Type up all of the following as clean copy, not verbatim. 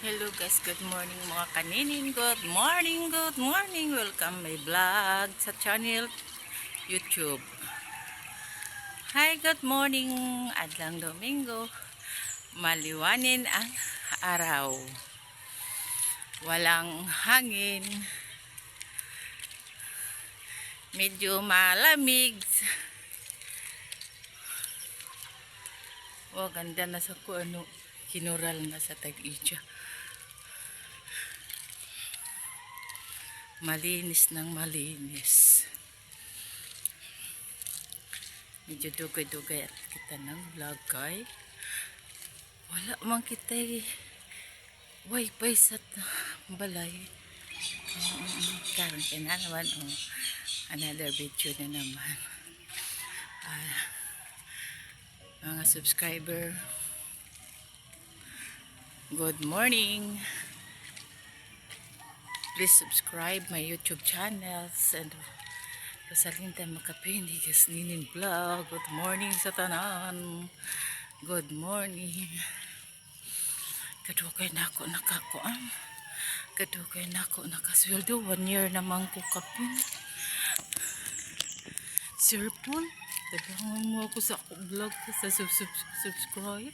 Hello guys, good morning mga kaninin. Good morning, good morning. Welcome my vlog sa channel YouTube. Hi, good morning. Adlang Domingo. Maliwanin ang araw. Walang hangin. Medyo malamig. Oh, ganda na sa kinural na sa Tag-Ija. Malinis ng malinis. Medyo dugay-dugay at kita ng vlog kay wala man kita wifi sa balay. Karon kaya na naman another video na naman. Mga subscriber, good morning. Please subscribe my YouTube channels and Rosalinda Makapini Gasninin Vlog. Good morning sa tanan. Good morning. Kadugay na ako nakakuan. Kadugay na ako nakasweldo. 1 year naman ko kapin. Sir Paul, tagangan mo ako sa vlog sa subscribe.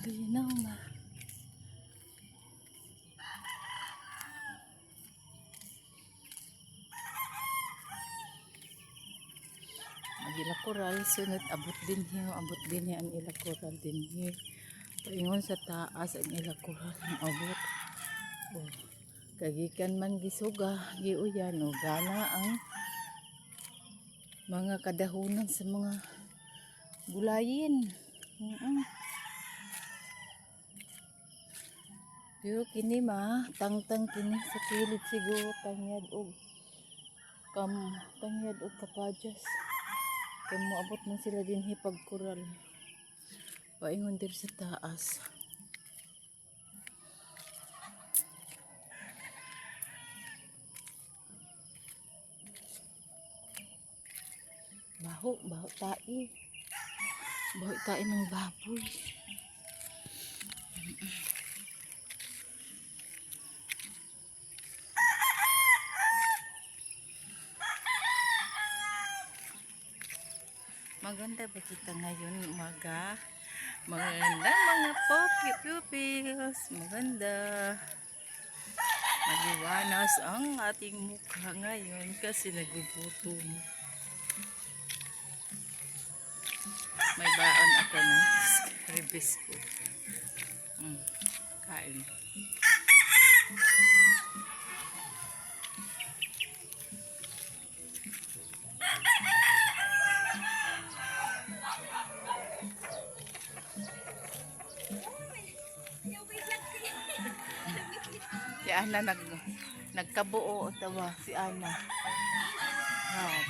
Malinaw na. Ila koral sunod abot din niya ang ila koral din niya. Paingon sa taas ang ila koral ang abot. Oh, kagikan man gisuga giuyan o gana ang mga kadahunan sa mga gulayin. Pero kini tangtang kini sa kilid siguro tangyad og kapadyas. Kaya moabot man sila din hipagkural. Paingon din sa taas. Baho tae. Baho tae ng baboy. Maganda ba kita ngayon umaga? Maganda mga pupils. Maganda. Maliwanas ang ating mukha ngayon kasi nagugutom. May baon ako na ribisco. Kain. Si Ana nagkabuo tawa si Ana.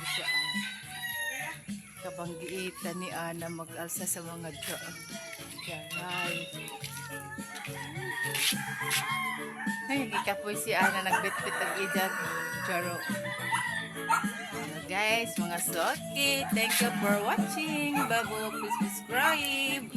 Si Ana. Kabanggiitan ni Ana mag-alsa sa mga jaray. Ay, gikapoy si Ana nagbitbit ang idag. Charo. Guys, mga soki, thank you for watching. Babo, please subscribe.